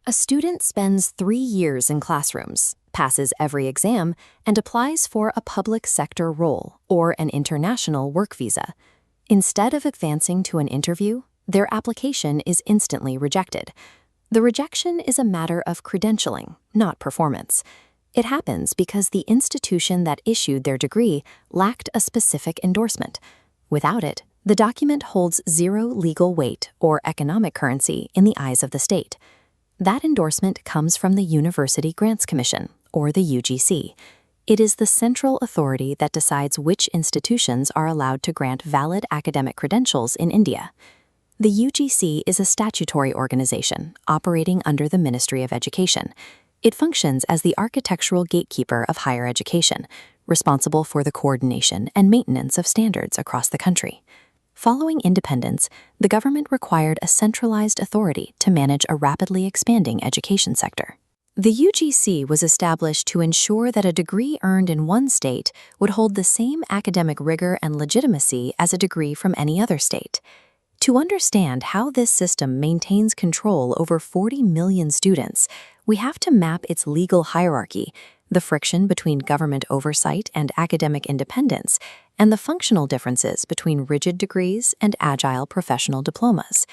A student spends 3 years in classrooms, passes every exam, and applies for a public sector role or an international work visa. Instead of advancing to an interview, their application is instantly rejected. The rejection is a matter of credentialing, not performance. It happens because the institution that issued their degree lacked a specific endorsement. Without it, the document holds zero legal weight or economic currency in the eyes of the state. That endorsement comes from the University Grants Commission, or the UGC. It is the central authority that decides which institutions are allowed to grant valid academic credentials in India. The UGC is a statutory organization operating under the Ministry of Education. It functions as the architectural gatekeeper of higher education, responsible for the coordination and maintenance of standards across the country. Following independence, the government required a centralized authority to manage a rapidly expanding education sector. The UGC was established to ensure that a degree earned in one state would hold the same academic rigor and legitimacy as a degree from any other state. To understand how this system maintains control over 40 million students, we have to map its legal hierarchy, the friction between government oversight and academic independence, and the functional differences between rigid degrees and agile professional diplomas.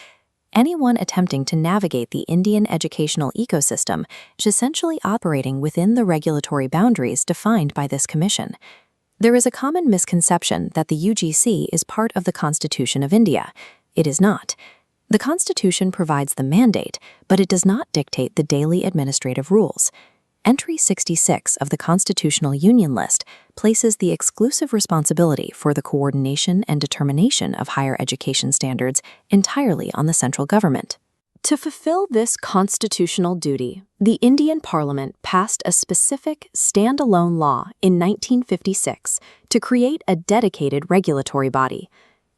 Anyone attempting to navigate the Indian educational ecosystem is essentially operating within the regulatory boundaries defined by this commission. There is a common misconception that the UGC is part of the Constitution of India. It is not. The Constitution provides the mandate, but it does not dictate the daily administrative rules. Entry 66 of the Constitutional Union List places the exclusive responsibility for the coordination and determination of higher education standards entirely on the central government. To fulfill this constitutional duty, the Indian Parliament passed a specific standalone law in 1956 to create a dedicated regulatory body.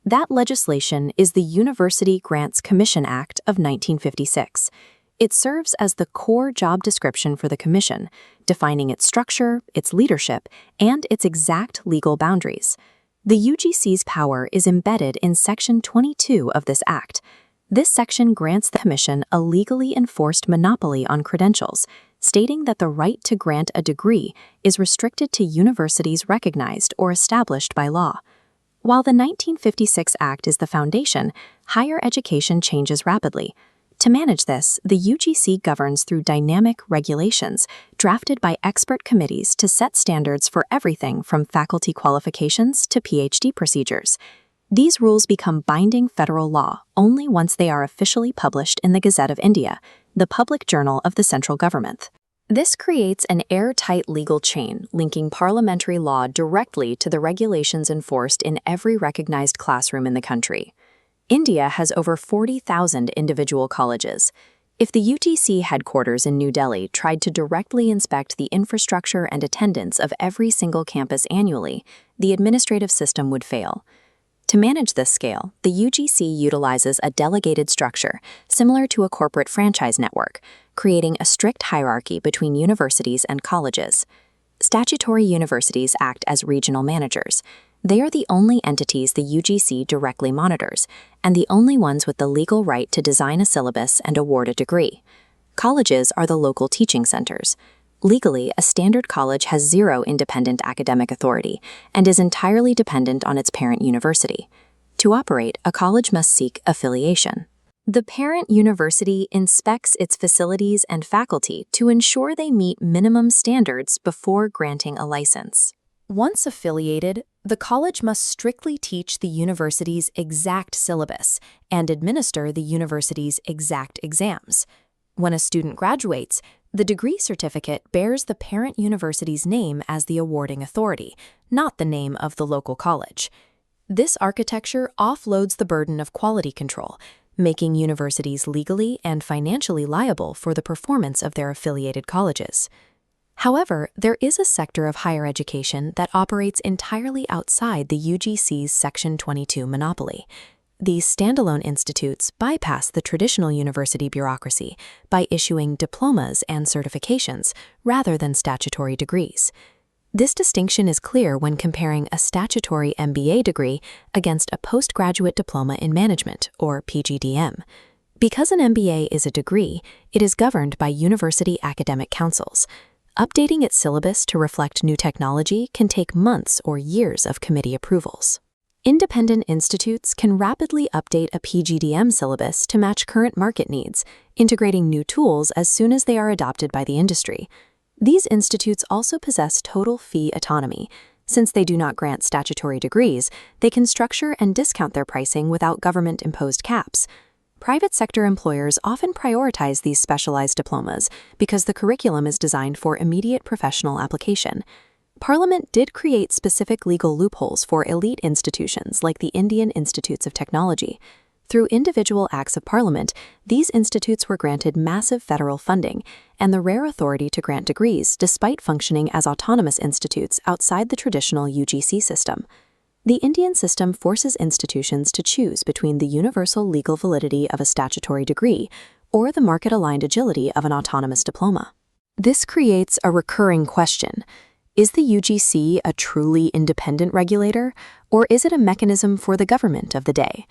That legislation is the University Grants Commission Act of 1956. It serves as the core job description for the commission, defining its structure, its leadership, and its exact legal boundaries. The UGC's power is embedded in Section 22 of this act. This section grants the commission a legally enforced monopoly on credentials, stating that the right to grant a degree is restricted to universities recognized or established by law. While the 1956 Act is the foundation, higher education changes rapidly. To manage this, the UGC governs through dynamic regulations drafted by expert committees to set standards for everything from faculty qualifications to PhD procedures. These rules become binding federal law only once they are officially published in the Gazette of India, the public journal of the central government. This creates an airtight legal chain linking parliamentary law directly to the regulations enforced in every recognized classroom in the country. India has over 40,000 individual colleges. If the UTC headquarters in New Delhi tried to directly inspect the infrastructure and attendance of every single campus annually, the administrative system would fail. To manage this scale, the UGC utilizes a delegated structure similar to a corporate franchise network, creating a strict hierarchy between universities and colleges. Statutory universities act as regional managers. They are the only entities the UGC directly monitors, and the only ones with the legal right to design a syllabus and award a degree. Colleges are the local teaching centers. Legally, a standard college has zero independent academic authority and is entirely dependent on its parent university. To operate, a college must seek affiliation. The parent university inspects its facilities and faculty to ensure they meet minimum standards before granting a license. Once affiliated, the college must strictly teach the university's exact syllabus and administer the university's exact exams. When a student graduates, the degree certificate bears the parent university's name as the awarding authority, not the name of the local college. This architecture offloads the burden of quality control, making universities legally and financially liable for the performance of their affiliated colleges. However, there is a sector of higher education that operates entirely outside the UGC's Section 22 monopoly. These standalone institutes bypass the traditional university bureaucracy by issuing diplomas and certifications rather than statutory degrees. This distinction is clear when comparing a statutory MBA degree against a postgraduate diploma in management, or PGDM. Because an MBA is a degree, it is governed by university academic councils. Updating its syllabus to reflect new technology can take months or years of committee approvals. Independent institutes can rapidly update a PGDM syllabus to match current market needs, integrating new tools as soon as they are adopted by the industry. These institutes also possess total fee autonomy. Since they do not grant statutory degrees, they can structure and discount their pricing without government-imposed caps. Private sector employers often prioritize these specialized diplomas because the curriculum is designed for immediate professional application. Parliament did create specific legal loopholes for elite institutions like the Indian Institutes of Technology. Through individual acts of Parliament, these institutes were granted massive federal funding and the rare authority to grant degrees despite functioning as autonomous institutes outside the traditional UGC system. The Indian system forces institutions to choose between the universal legal validity of a statutory degree or the market-aligned agility of an autonomous diploma. This creates a recurring question. Is the UGC a truly independent regulator, or is it a mechanism for the government of the day?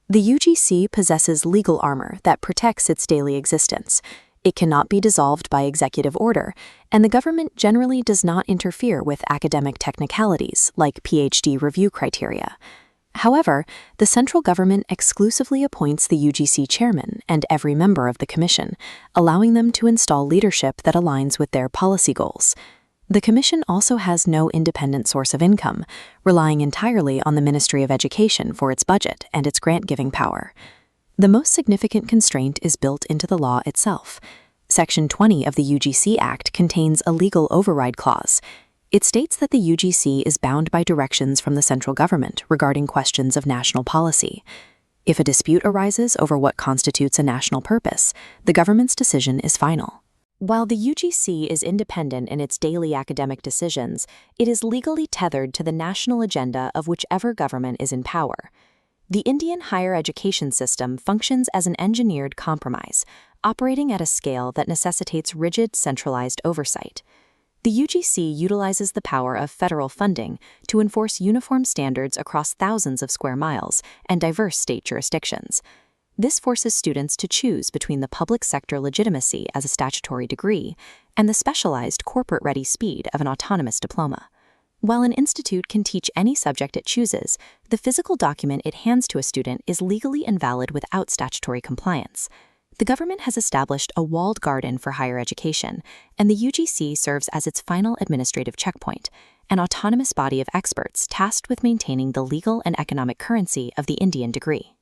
The UGC possesses legal armor that protects its daily existence. It cannot be dissolved by executive order, and the government generally does not interfere with academic technicalities like PhD review criteria. However, the central government exclusively appoints the UGC chairman and every member of the commission, allowing them to install leadership that aligns with their policy goals. The Commission also has no independent source of income, relying entirely on the Ministry of Education for its budget and its grant-giving power. The most significant constraint is built into the law itself. Section 20 of the UGC Act contains a legal override clause. It states that the UGC is bound by directions from the central government regarding questions of national policy. If a dispute arises over what constitutes a national purpose, the government's decision is final. While the UGC is independent in its daily academic decisions, it is legally tethered to the national agenda of whichever government is in power. The Indian higher education system functions as an engineered compromise, operating at a scale that necessitates rigid centralized oversight. The UGC utilizes the power of federal funding to enforce uniform standards across thousands of square miles and diverse state jurisdictions. This forces students to choose between the public sector legitimacy as a statutory degree and the specialized corporate-ready speed of an autonomous diploma. While an institute can teach any subject it chooses, the physical document it hands to a student is legally invalid without statutory compliance. The government has established a walled garden for higher education, and the UGC serves as its final administrative checkpoint, an autonomous body of experts tasked with maintaining the legal and economic currency of the Indian degree.